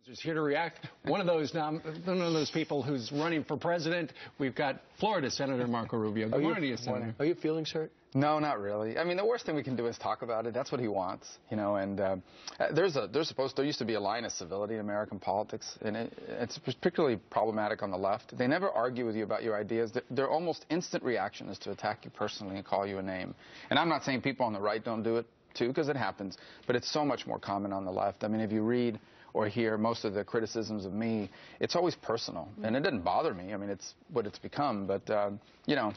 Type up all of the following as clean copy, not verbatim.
Is here to react. One of those people who's running for president. We've got Florida Senator Marco Rubio. Good morning to you, Senator. Are your feelings hurt? No, not really. I mean, the worst thing we can do is talk about it. That's what he wants, you know. And there used to be a line of civility in American politics, and it's particularly problematic on the left. They never argue with you about your ideas. Their almost instant reaction is to attack you personally and call you a name. And I'm not saying people on the right don't do it too, because it happens, but it's so much more common on the left. I mean, if you read or hear most of the criticisms of me, it's always personal, and it didn't bother me. I mean, it's what it's become, but you know,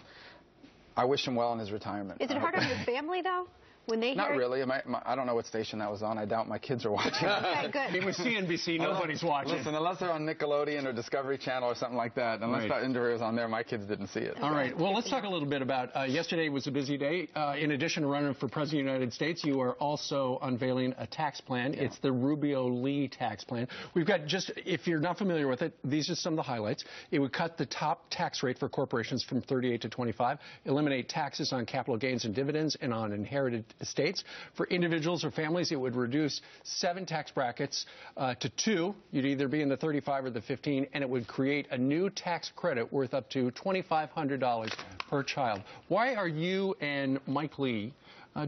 I wish him well in his retirement. Is it hard on your family, though? When they hear Not really. I don't know what station that was on. I doubt my kids are watching. Okay, good. It was CNBC. Nobody's watching. Listen, unless they're on Nickelodeon or Discovery Channel or something like that, unless that interview was on there, my kids didn't see it. All right. Well, let's talk a little bit about yesterday was a busy day. In addition to running for President of the United States, you are also unveiling a tax plan. Yeah. It's the Rubio-Lee tax plan. We've got if you're not familiar with it, these are some of the highlights. It would cut the top tax rate for corporations from 38 to 25, eliminate taxes on capital gains and dividends and on inherited estates. For individuals or families, it would reduce 7 tax brackets to 2. You'd either be in the 35 or the 15, and it would create a new tax credit worth up to $2,500 per child. Why are you and Mike Lee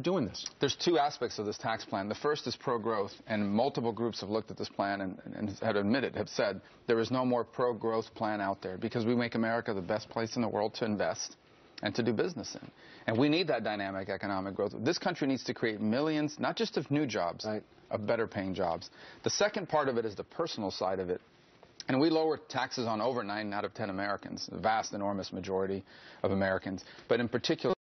doing this? There's 2 aspects of this tax plan. The first is pro-growth, and multiple groups have looked at this plan and have said there is no more pro-growth plan out there because we make America the best place in the world to invest and to do business in. And we need that dynamic economic growth. This country needs to create millions, not just of new jobs, of better paying jobs. The second part of it is the personal side of it. And we lower taxes on over 9 out of 10 Americans, the vast, enormous majority of Americans. But in particular,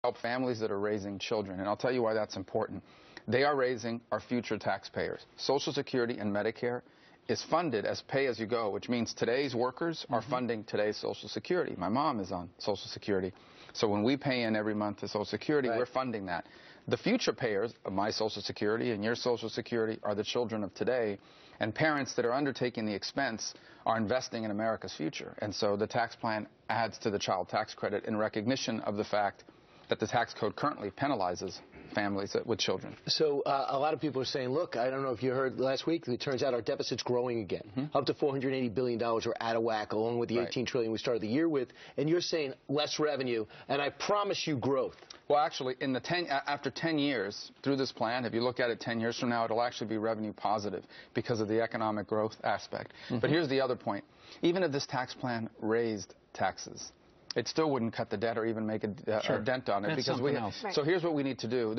help families that are raising children. And I'll tell you why that's important. They are raising our future taxpayers. Social Security and Medicare is funded as pay-as-you-go, which means today's workers are funding today's Social Security. My mom is on Social Security. So when we pay in every month to Social Security, we're funding that. The future payers of my Social Security and your Social Security are the children of today, and parents that are undertaking the expense are investing in America's future. And so the tax plan adds to the child tax credit in recognition of the fact that the tax code currently penalizes families with children. So a lot of people are saying, look, I don't know if you heard last week, it turns out our deficit's growing again. Up to $480 billion are out of whack, along with the $18 trillion we started the year with. And you're saying less revenue, and I promise you growth. Well, actually, after 10 years through this plan, if you look at it 10 years from now, it'll actually be revenue positive because of the economic growth aspect. But here's the other point. Even if this tax plan raised taxes, it still wouldn't cut the debt or even make a dent on it. That's because something else. So here's what we need to do.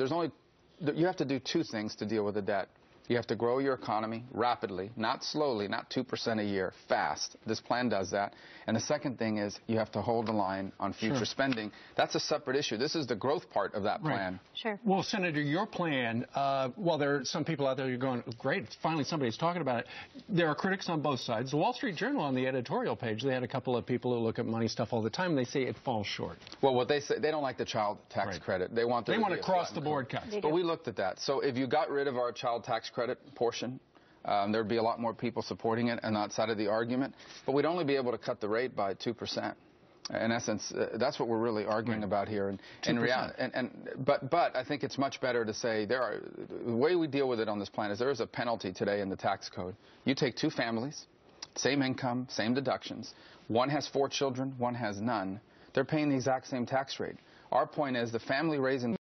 You have to do 2 things to deal with the debt. You have to grow your economy rapidly, not slowly, not 2% a year, fast. This plan does that. And the second thing is you have to hold the line on future spending. That's a separate issue. This is the growth part of that plan. Sure. Well, Senator, your plan, while there are some people out there who are going, great, finally somebody's talking about it, there are critics on both sides. The Wall Street Journal on the editorial page, they had a couple of people who look at money stuff all the time, and they say it falls short. Well, what they say, they don't like the child tax credit. They want across-the-board cuts. But we looked at that. So if you got rid of our child tax credit portion, there'd be a lot more people supporting it and outside of the argument. But we'd only be able to cut the rate by 2%. In essence, that's what we're really arguing about here. And in reality, but I think it's much better to say the way we deal with it on this plan is there is a penalty today in the tax code. You take 2 families, same income, same deductions. One has 4 children, one has none. They're paying the exact same tax rate. Our point is the family raising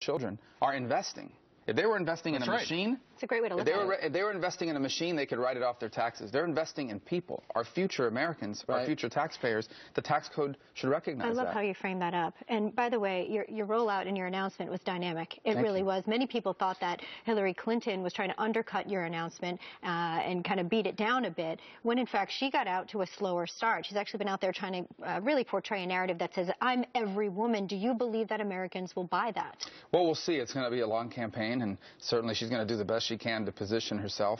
children are investing. If they were investing in a machine, it's a great way to look at it. If they were investing in a machine, they could write it off their taxes. They're investing in people, our future Americans, our future taxpayers. The tax code should recognize that. I love how you frame that up. And by the way, your rollout and your announcement was dynamic. It really was. Many people thought that Hillary Clinton was trying to undercut your announcement and kind of beat it down a bit, when in fact she got out to a slower start. She's actually been out there trying to really portray a narrative that says, I'm every woman. Do you believe that Americans will buy that? Well, we'll see. It's going to be a long campaign, and certainly she's going to do the best she can to position herself.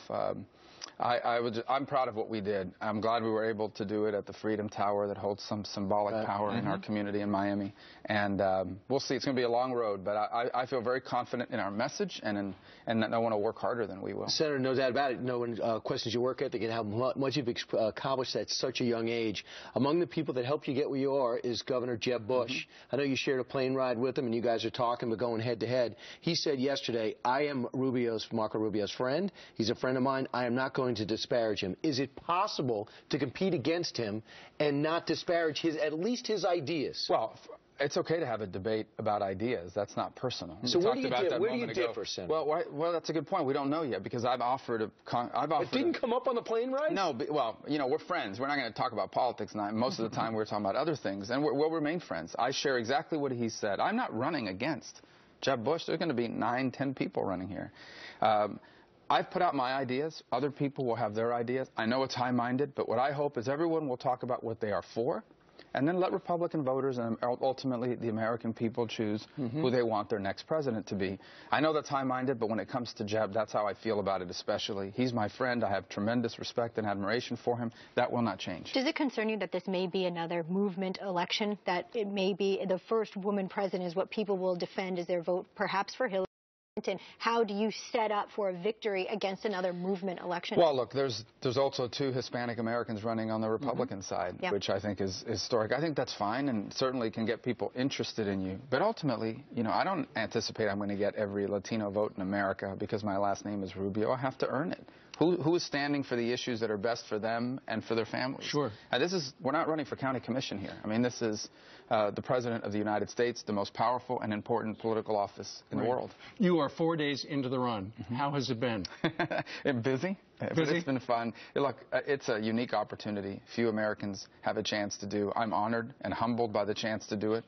I'm proud of what we did. I'm glad we were able to do it at the Freedom Tower that holds some symbolic power in our community in Miami. And we'll see. It's going to be a long road, but I feel very confident in our message and that no one will work harder than we will. Senator, no doubt about it. No one questions your work ethic and how much you've accomplished at such a young age. Among the people that helped you get where you are is Governor Jeb Bush. I know you shared a plane ride with him, and you guys are talking, but going head-to-head. He said yesterday, I am Marco Rubio's friend. He's a friend of mine. I am not going going to disparage him. Is it possible to compete against him and not disparage at least his ideas? Well, it's okay to have a debate about ideas. That's not personal. So where do you differ, Senator? Well, that's a good point. We don't know yet because I've offered. It didn't come up on the plane ride? No, well, we're friends. We're not going to talk about politics now. Most of the time we're talking about other things, and we'll remain friends. I share exactly what he said. I'm not running against Jeb Bush. There's going to be 9, 10 people running here. I've put out my ideas. Other people will have their ideas. I know it's high-minded, but what I hope is everyone will talk about what they are for, and then let Republican voters and ultimately the American people choose who they want their next president to be. I know that's high-minded, but when it comes to Jeb, that's how I feel about it especially. He's my friend. I have tremendous respect and admiration for him. That will not change. Does it concern you that this may be another movement election, that it may be the first woman president is what people will defend as their vote perhaps for Hillary Clinton? How do you set up for a victory against another movement election? Well, look, there's also 2 Hispanic Americans running on the Republican side, which I think is historic. I think that's fine and certainly can get people interested in you. But ultimately, I don't anticipate I'm going to get every Latino vote in America because my last name is Rubio. I have to earn it. Who is standing for the issues that are best for them and for their families? Sure. We're not running for county commission here. I mean, this is the President of the United States, the most powerful and important political office in the world. You are 4 days into the run. How has it been? Busy. But it's been fun. Look, it's a unique opportunity. Few Americans have a chance to do. I'm honored and humbled by the chance to do it.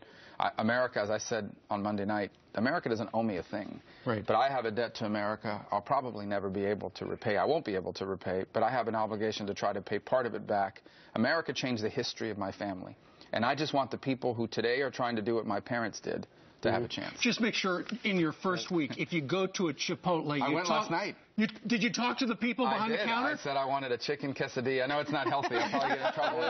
America, as I said on Monday night, America doesn't owe me a thing. Right. But I have a debt to America I'll probably never be able to repay. I won't be able to repay, but I have an obligation to try to pay part of it back. America changed the history of my family. And I just want the people who today are trying to do what my parents did to have a chance. Just make sure in your first week, if you go to a Chipotle, I went last night. Did you talk to the people behind the counter? I said I wanted a chicken quesadilla. I know it's not healthy. I'll probably get in trouble.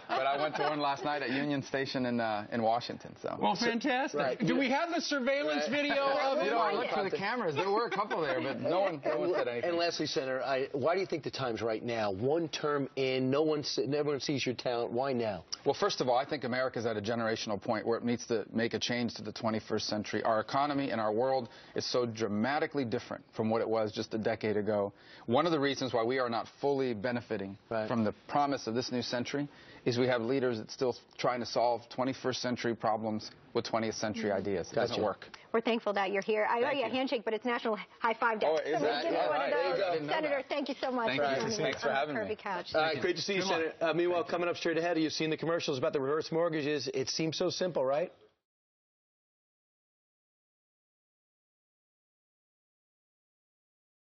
But I went to one last night at Union Station in Washington. So. Well, fantastic. Right. Do we have the surveillance video of it? I looked for the cameras. There were a couple there, but no one said anything. And lastly, Senator, why do you think the time's right now? One term in, everyone sees your talent. Why now? Well, first of all, I think America's at a generational point where it needs to make a change to the 21st century. Our economy and our world is so dramatically different from what it was just a decade ago. One of the reasons why we are not fully benefiting from the promise of this new century is we have leaders that still trying to solve 21st century problems with 20th century ideas. It doesn't work. We're thankful that you're here. I owe you a handshake, but it's National High Five Day. Oh, is that? Senator, thank you so much for joining me. Thanks for having me. Couch. Great to see you, Senator. Meanwhile, coming up straight ahead, you've seen the commercials about the reverse mortgages. It seems so simple, right?